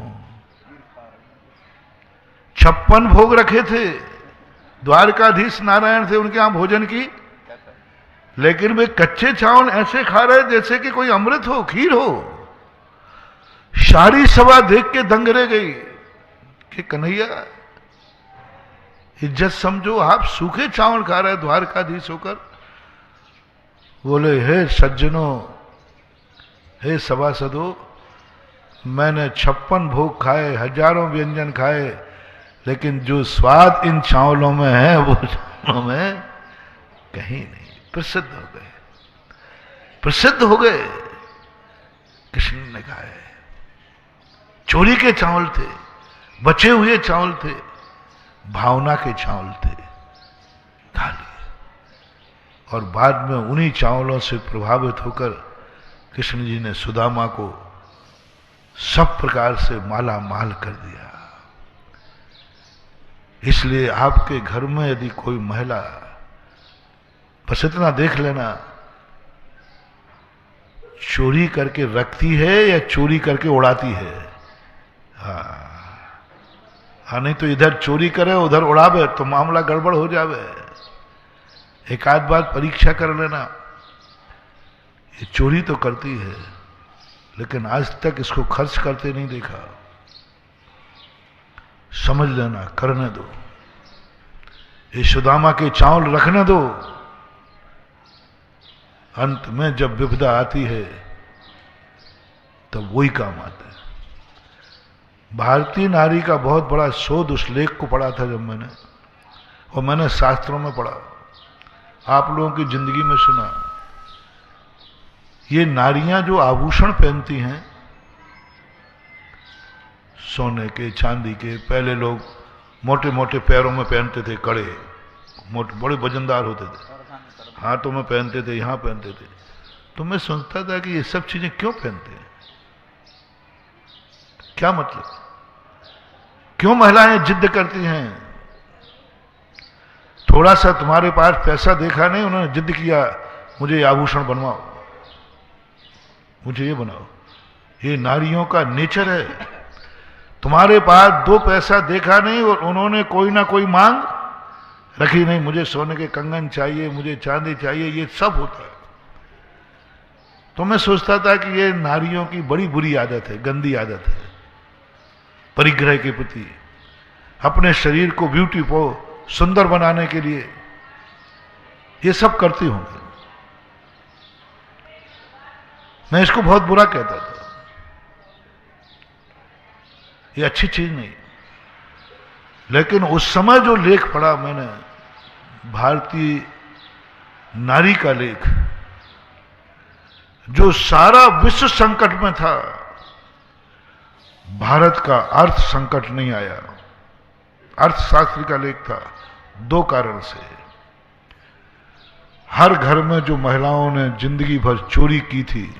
56 भोग रखे थे, द्वारकाधीश नारायण थे, उनके यहां भोजन की लेकिन वे कच्चे चावल ऐसे खा रहे जैसे कि कोई अमृत हो, खीर हो। सारी सभा देख के दंग रह गई कि कन्हैया, इज्जत समझो, आप सूखे चावल खा रहे द्वारकाधीश होकर। बोले, हे सज्जनों, हे सभासदों, मैंने 56 भोग खाए, हजारों व्यंजन खाए, लेकिन जो स्वाद इन चावलों में है वो चावलों में कहीं नहीं। प्रसिद्ध हो गए, प्रसिद्ध हो गए। कृष्ण ने कहा है, चोरी के चावल थे, बचे हुए चावल थे, भावना के चावल थे, खा लिए। और बाद में उन्हीं चावलों से प्रभावित होकर कृष्ण जी ने सुदामा को सब प्रकार से माला माल कर दिया। इसलिए आपके घर में यदि कोई महिला, बस इतना देख लेना, चोरी करके रखती है या चोरी करके उड़ाती है। हाँ, नहीं तो इधर चोरी करे उधर उड़ावे तो मामला गड़बड़ हो जावे। एक आध बार परीक्षा कर लेना। ये चोरी तो करती है, लेकिन आज तक इसको खर्च करते नहीं देखा। समझ लेना, करने दो। ये सुदामा के चावल रखने दो। अंत में जब विपदा आती है तब वही काम आता है। भारतीय नारी का बहुत बड़ा शोध उस लेख को पढ़ा था जब मैंने, और मैंने शास्त्रों में पढ़ा, आप लोगों की जिंदगी में सुना। ये नारियां जो आभूषण पहनती हैं, सोने के, चांदी के, पहले लोग मोटे मोटे पैरों में पहनते थे कड़े, मोटे बड़े वजनदार होते थे, हाथों में पहनते थे, यहां पहनते थे। तो मैं सोचता था कि ये सब चीजें क्यों पहनते हैं, क्या मतलब, क्यों महिलाएं जिद करती हैं। थोड़ा सा तुम्हारे पास पैसा देखा नहीं, उन्होंने जिद किया, मुझे ये आभूषण बनवाओ, मुझे ये बनाओ। ये नारियों का नेचर है। तुम्हारे पास 2 पैसा देखा नहीं और उन्होंने कोई ना कोई मांग रखी नहीं, मुझे सोने के कंगन चाहिए, मुझे चांदी चाहिए, ये सब होता है। तो मैं सोचता था कि ये नारियों की बड़ी बुरी आदत है, गंदी आदत है, परिग्रह के प्रति, अपने शरीर को ब्यूटीफुल, सुंदर बनाने के लिए ये सब करती होंगी। मैं इसको बहुत बुरा कहता था, ये अच्छी चीज नहीं। लेकिन उस समय जो लेख पढ़ा मैंने, भारतीय नारी का लेख, जो सारा विश्व संकट में था, भारत का अर्थ संकट नहीं आया। अर्थशास्त्री का लेख था, 2 कारण से। हर घर में जो महिलाओं ने जिंदगी भर चोरी की थी,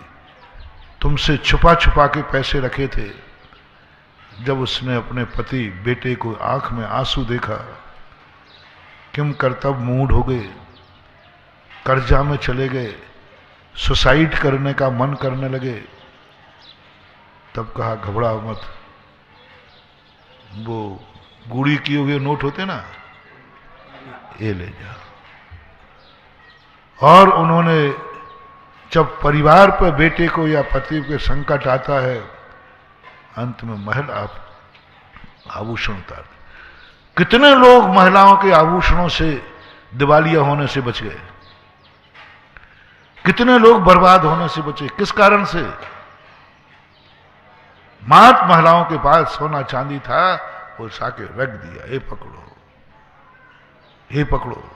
तुमसे छुपा छुपा के पैसे रखे थे, जब उसने अपने पति बेटे को आंख में आंसू देखा, किम कर्तव्य मूड हो गए, कर्जा में चले गए, सुसाइड करने का मन करने लगे, तब कहा घबराओ मत, वो गुड़ी किए हुए नोट होते ना, ये ले जाओ। और उन्होंने जब परिवार पर बेटे को या पति के संकट आता है, अंत में महिला आभूषण उतार। कितने लोग महिलाओं के आभूषणों से दिवालिया होने से बच गए, कितने लोग बर्बाद होने से बचे, किस कारण से? मात्र महिलाओं के पास सोना चांदी था, वो साके रख दिया, ये पकड़ो, ये पकड़ो,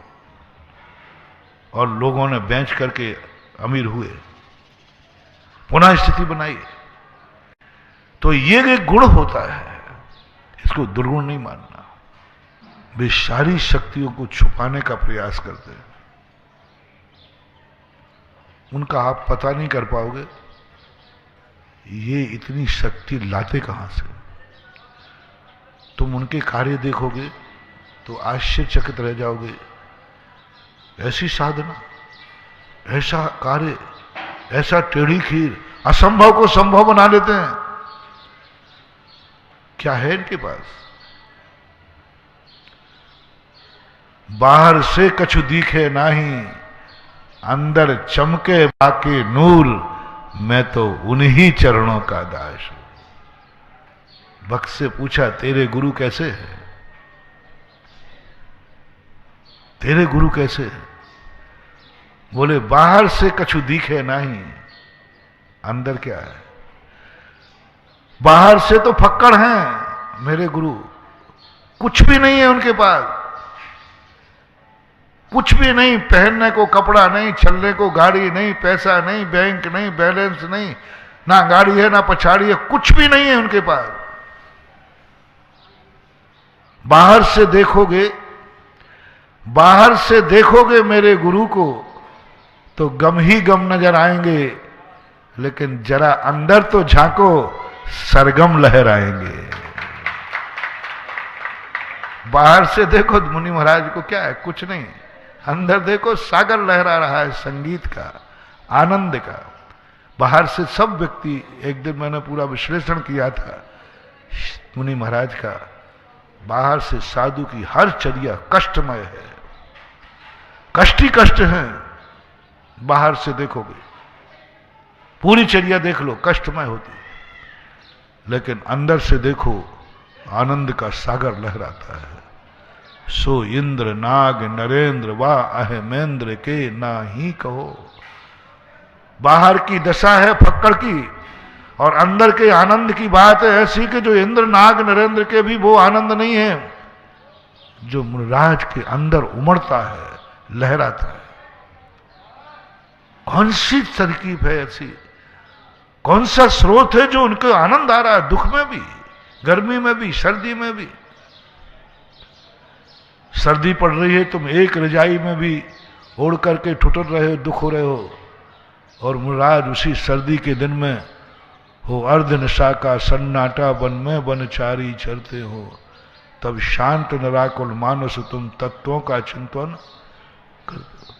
और लोगों ने बेच करके अमीर हुए, पुनः स्थिति बनाई। तो ये एक गुण होता है, इसको दुर्गुण नहीं मानना। वे सारी शक्तियों को छुपाने का प्रयास करते हैं, उनका आप पता नहीं कर पाओगे, ये इतनी शक्ति लाते कहां से। तुम उनके कार्य देखोगे तो आश्चर्यचकित रह जाओगे। ऐसी साधना, ऐसा कार्य, ऐसा टेढ़ी खीर, असंभव को संभव बना लेते हैं। क्या है इनके पास? बाहर से कछु दिखे नाही, अंदर चमके बाके नूर, मैं तो उन्हीं चरणों का दास हूं। भक्त से पूछा, तेरे गुरु कैसे है? तेरे गुरु कैसे है? बोले, बाहर से कछु दिखे नहीं, अंदर क्या है? बाहर से तो फक्कड़ हैं मेरे गुरु, कुछ भी नहीं है उनके पास, कुछ भी नहीं, पहनने को कपड़ा नहीं, चलने को गाड़ी नहीं, पैसा नहीं, बैंक नहीं, बैलेंस नहीं, ना गाड़ी है ना पछाड़ी है, कुछ भी नहीं है उनके पास। बाहर से देखोगे मेरे गुरु को तो गम ही गम नजर आएंगे, लेकिन जरा अंदर तो झांको, सरगम लहराएंगे। बाहर से देखो मुनि महाराज को क्या है, कुछ नहीं, अंदर देखो सागर लहरा रहा है संगीत का, आनंद का। बाहर से सब व्यक्ति, एक दिन मैंने पूरा विश्लेषण किया था मुनि महाराज का, बाहर से साधु की हर चर्या कष्टमय है, कष्ट ही कष्ट है। बाहर से देखोगे, पूरी चर्या देख लो, कष्टमय होती है, लेकिन अंदर से देखो, आनंद का सागर लहराता है। सो इंद्र नाग नरेंद्र वा अहमेंद्र के ना ही कहो। बाहर की दशा है फक्कड़ की, और अंदर के आनंद की बात है ऐसी कि जो इंद्र नाग नरेंद्र के भी वो आनंद नहीं है जो मुनिराज के अंदर उमड़ता है, लहराता है। कौन सी तरकीब है ऐसी, कौन सा स्रोत है जो उनको आनंद आ रहा है, दुख में भी, गर्मी में भी, सर्दी में भी। सर्दी पड़ रही है, तुम एक रजाई में भी ओढ़ करके ठुठुर रहे हो, दुख हो रहे हो, और मुनिराज उसी सर्दी के दिन में हो अर्ध नशा का सन्नाटा, वन में वनचारी चरते हो, तब शांत निराकुल मानस तुम तत्वों का चिंतन करते हो।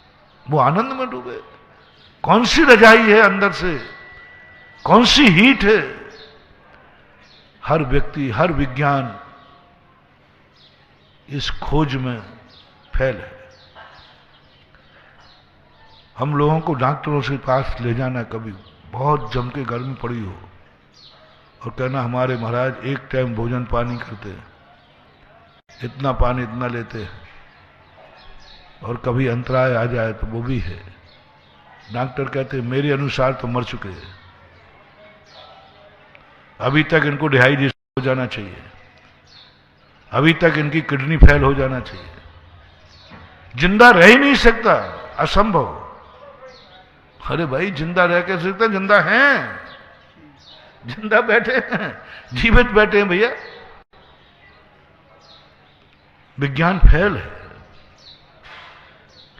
वो आनंद में डूबे। कौन सी रजाई है अंदर से, कौन सी हीट है? हर व्यक्ति, हर विज्ञान इस खोज में फैल है। हम लोगों को डॉक्टरों से पास ले जाना, कभी बहुत जम के गर्मी पड़ी हो और कहना हमारे महाराज एक टाइम भोजन पानी करते हैं, इतना पानी इतना लेते हैं, और कभी अंतराय आ जाए तो वो भी है। डॉक्टर कहते हैं मेरे अनुसार तो मर चुके हैं, अभी तक इनको डिहाइड्रेशन हो जाना चाहिए, अभी तक इनकी किडनी फेल हो जाना चाहिए, जिंदा रह ही नहीं सकता, असंभव। अरे भाई जिंदा रह कैसे सकता? जिंदा हैं, जिंदा बैठे हैं, जीवित बैठे हैं भैया। विज्ञान फेल है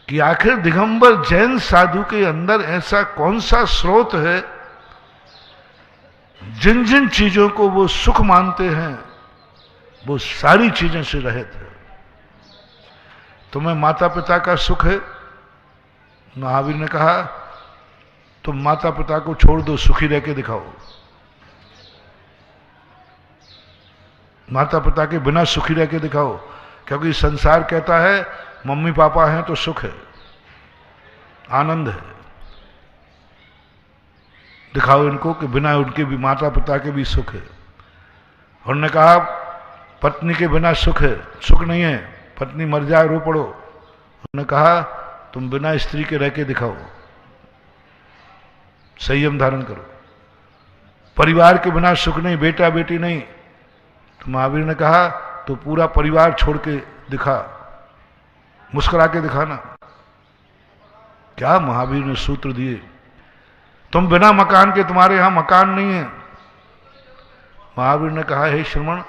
कि आखिर दिगंबर जैन साधु के अंदर ऐसा कौन सा स्रोत है जिन जिन चीजों को वो सुख मानते हैं वो सारी चीजें से रहित है। तुम्हें माता पिता का सुख है, महावीर ने कहा तुम माता पिता को छोड़ दो, सुखी रह के दिखाओ। माता पिता के बिना सुखी रह के दिखाओ, क्योंकि संसार कहता है मम्मी पापा हैं तो सुख है, आनंद है। दिखाओ इनको कि बिना उनके भी माता पिता के भी सुख है। उन्होंने कहा पत्नी के बिना सुख है, सुख नहीं है, पत्नी मर जाए रो पड़ो। उन्होंने कहा तुम बिना स्त्री के रह के दिखाओ, संयम धारण करो। परिवार के बिना सुख नहीं, बेटा बेटी नहीं। तो महावीर ने कहा तो पूरा परिवार छोड़ के दिखा, मुस्कुरा के दिखाना। क्या महावीर ने सूत्र दिए। तुम बिना मकान के, तुम्हारे यहां मकान नहीं है। महावीर ने कहा हे श्रमण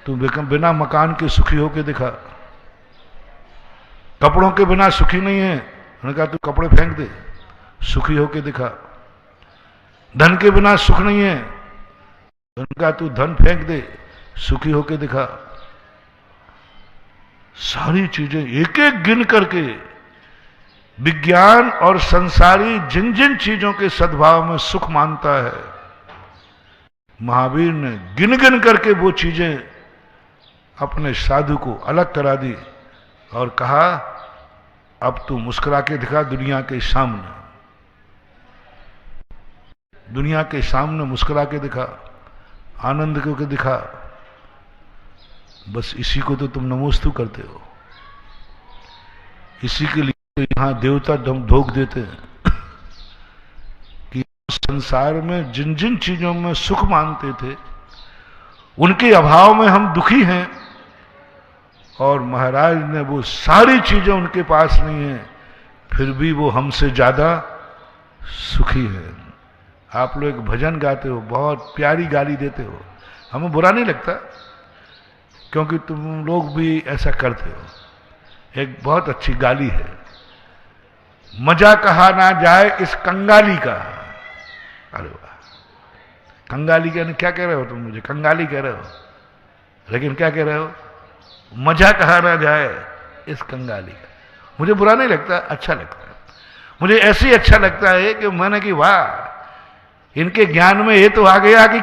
तू बिना मकान के सुखी होके दिखा। कपड़ों के बिना सुखी नहीं है। उन्होंने कहा तू कपड़े फेंक दे, सुखी होके दिखा। धन के बिना सुख नहीं है। उन्होंने कहा तू धन फेंक दे, सुखी होके दिखा। सारी चीजें एक एक गिन करके विज्ञान और संसारी जिन जिन चीजों के सद्भाव में सुख मानता है, महावीर ने गिन गिन करके वो चीजें अपने साधु को अलग करा दी और कहा अब तू मुस्कुरा के दिखा दुनिया के सामने, दुनिया के सामने मुस्कुरा के दिखा, आनंद के दिखा। बस इसी को तो तुम नमोस्तु करते हो, इसी के लिए तो यहां देवता दम धोख देते हैं कि संसार में जिन जिन चीजों में सुख मानते थे उनके अभाव में हम दुखी हैं, और महाराज ने वो सारी चीजें उनके पास नहीं है, फिर भी वो हमसे ज्यादा सुखी है। आप लोग एक भजन गाते हो, बहुत प्यारी गाली देते हो, हमें बुरा नहीं लगता क्योंकि तुम लोग भी ऐसा करते हो। एक बहुत अच्छी गाली है, मजा कहा ना जाए इस कंगाली का। अरे वाह, कंगाली कहने क्या कह रहे हो तुम? मुझे कंगाली कह रहे हो, लेकिन क्या कह रहे हो? मजा कहा ना जाए इस कंगाली का। मुझे बुरा नहीं लगता, अच्छा लगता है। मुझे ऐसे ही अच्छा लगता है कि मैंने कि वाह, इनके ज्ञान में ये तो आ गया कि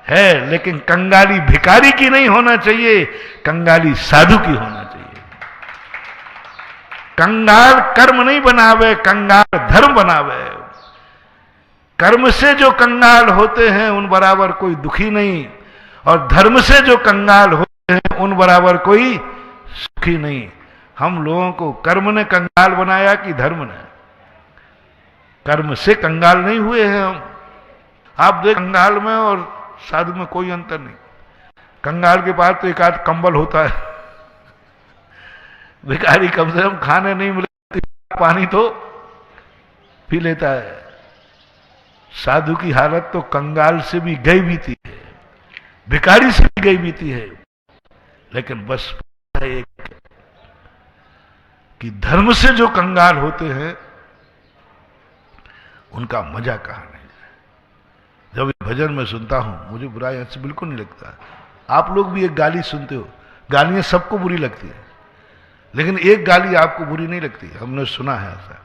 है, लेकिन कंगाली भिखारी की नहीं होना चाहिए, कंगाली साधु की होना चाहिए। कंगाल कर्म नहीं बनावे, कंगाल धर्म बनावे। कर्म से जो कंगाल होते हैं उन बराबर कोई दुखी नहीं, और धर्म से जो कंगाल होते हैं उन बराबर कोई सुखी नहीं। हम लोगों को कर्म ने कंगाल बनाया कि धर्म ने? कर्म से कंगाल नहीं हुए हैं हम। आप देख, कंगाल में और साधु में कोई अंतर नहीं। कंगाल के पास तो एक आध कंबल होता है, भिखारी कम से कम खाने नहीं मिले, पानी तो पी लेता है। साधु की हालत तो कंगाल से भी गई बीती है, भिखारी से भी गई बीती है, लेकिन बस एक कि धर्म से जो कंगाल होते हैं उनका मजा कहा नहीं। जब भजन में सुनता हूं मुझे बुराई से बिल्कुल नहीं लगता। आप लोग भी एक गाली सुनते हो, गालियां सबको बुरी लगती है, लेकिन एक गाली आपको बुरी नहीं लगती। हमने सुना है ऐसा,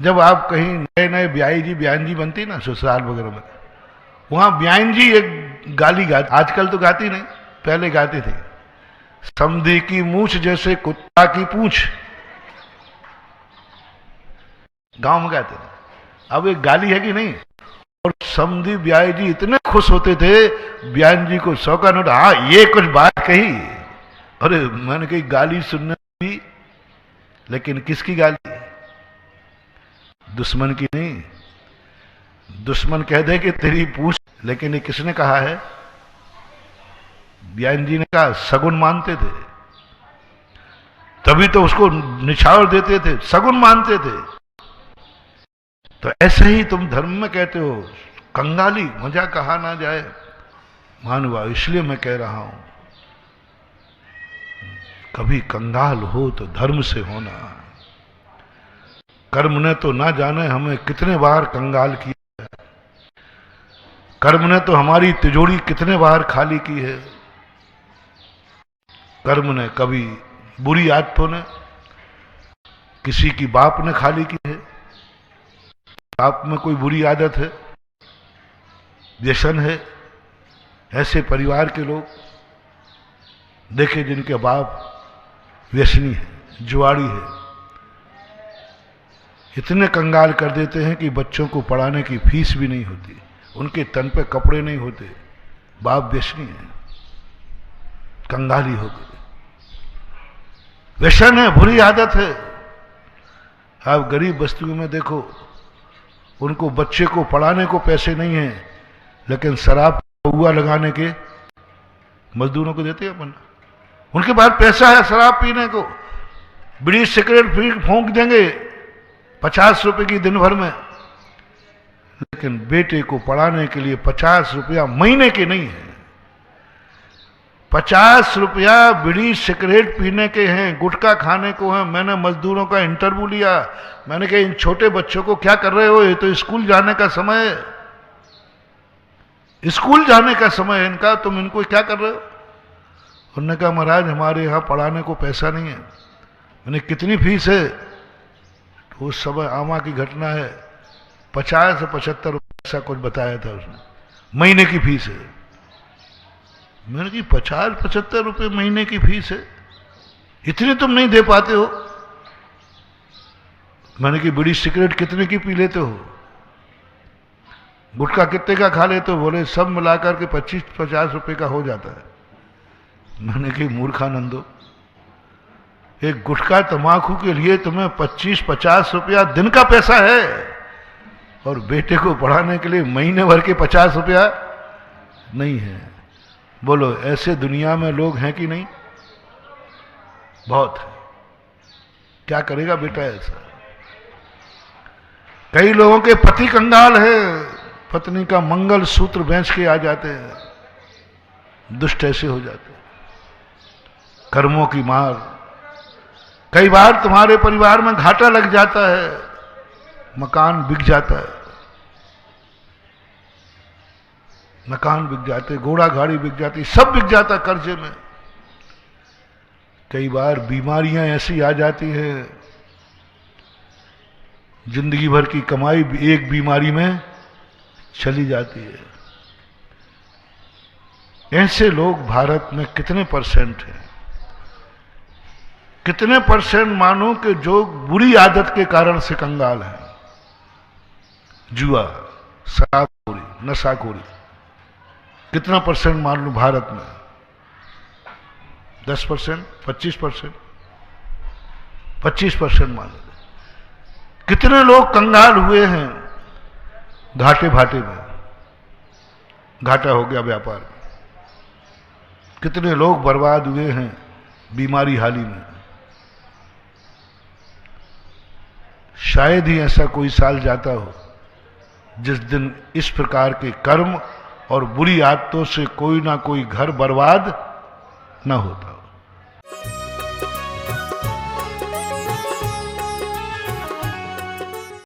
जब आप कहीं नए नए ब्याई जी बयान जी बनती ना ससुराल वगैरह में, वहां बयान जी एक गाली गाती, आजकल तो गाती नहीं, पहले गाते थे। समधी की मूछ जैसे कुत्ता की पूंछ, गांव में गाते थे। अब एक गाली है कि नहीं? और समधी ब्याई जी इतने खुश होते थे, बयान जी को 100 का नोट, हाँ ये कुछ बात कही। अरे मैंने कही गाली सुनने भी, लेकिन किसकी गाली? दुश्मन की नहीं। दुश्मन कह दे कि तेरी पूछ, लेकिन ये किसने कहा है? बयान जी ने कहा। सगुन मानते थे, तभी तो उसको निछावर देते थे, सगुन मानते थे। तो ऐसे ही तुम धर्म में कहते हो कंगाली, मजा कहा ना जाए मानवा। इसलिए मैं कह रहा हूं, कभी कंगाल हो तो धर्म से होना। कर्म ने तो ना जाने हमें कितने बार कंगाल किया है, कर्म ने तो हमारी तिजोरी कितने बार खाली की है। कर्म ने कभी बुरी आदतों ने, किसी की बाप ने खाली की है। बाप में कोई बुरी आदत है, व्यसन है, ऐसे परिवार के लोग देखे जिनके बाप व्यसनी है, जुआड़ी है, इतने कंगाल कर देते हैं कि बच्चों को पढ़ाने की फीस भी नहीं होती, उनके तन पे कपड़े नहीं होते, बाप व्यसनी है, कंगाली हो गए। व्यसन है, बुरी आदत है। आप गरीब बस्तियों में देखो, उनको बच्चे को पढ़ाने को पैसे नहीं है, लेकिन शराब हुआ लगाने के मजदूरों को देते हैं अपन। उनके पास पैसा है शराब पीने को, बीड़ी सिगरेट फूंक देंगे 50 रुपए की दिन भर में, लेकिन बेटे को पढ़ाने के लिए 50 रुपया महीने के नहीं है। 50 रुपया बीड़ी सिगरेट पीने के हैं, गुटखा खाने को है। मैंने मजदूरों का इंटरव्यू लिया, मैंने कहा इन छोटे बच्चों को क्या कर रहे हो, ये तो स्कूल जाने का समय है, स्कूल जाने का समय है इनका, तुम इनको क्या कर रहे हो? उन्होंने कहा महाराज हमारे यहाँ पढ़ाने को पैसा नहीं है। मैंने कितनी फीस है? तो उस समय आमा की घटना है, 50 से 75 रुपये ऐसा कुछ बताया था उसने, महीने की फीस है। मैंने कहा 50-75 रुपये महीने की फीस है, इतनी तुम नहीं दे पाते हो? मैंने कि बीड़ी सिगरेट कितने की पी लेते हो, गुटखा कितने का खा लेते हो? बोले सब मिलाकर के 25-50 रुपए का हो जाता है। मैंने कि मूर्खानंदो, एक गुटखा तंबाकू के लिए तुम्हें 25-50 रुपया दिन का पैसा है, और बेटे को पढ़ाने के लिए महीने भर के 50 रुपया नहीं है। बोलो ऐसे दुनिया में लोग हैं कि नहीं? बहुत है। क्या करेगा बेटा ऐसा? कई लोगों के पति कंगाल है, पत्नी का मंगल सूत्र बेच के आ जाते हैं, दुष्ट ऐसे हो जाते हैं। कर्मों की मार। कई बार तुम्हारे परिवार में घाटा लग जाता है, मकान बिक जाता है, मकान बिक जाते, घोड़ा गाड़ी बिक जाती, सब बिक जाता कर्जे में। कई बार बीमारियां ऐसी आ जाती है, जिंदगी भर की कमाई एक बीमारी में चली जाती है। ऐसे लोग भारत में कितने परसेंट हैं? कितने परसेंट मानो कि जो बुरी आदत के कारण से कंगाल हैं? जुआ, शराबखोरी, नशाखोरी, कितना परसेंट मान लो भारत में? 10%, 25%, 25% मान लो। कितने लोग कंगाल हुए हैं घाटे भाटे में, घाटा हो गया व्यापार में। कितने लोग बर्बाद हुए हैं बीमारी हाली में। शायद ही ऐसा कोई साल जाता हो जिस दिन इस प्रकार के कर्म और बुरी आदतों से कोई ना कोई घर बर्बाद न होता हो।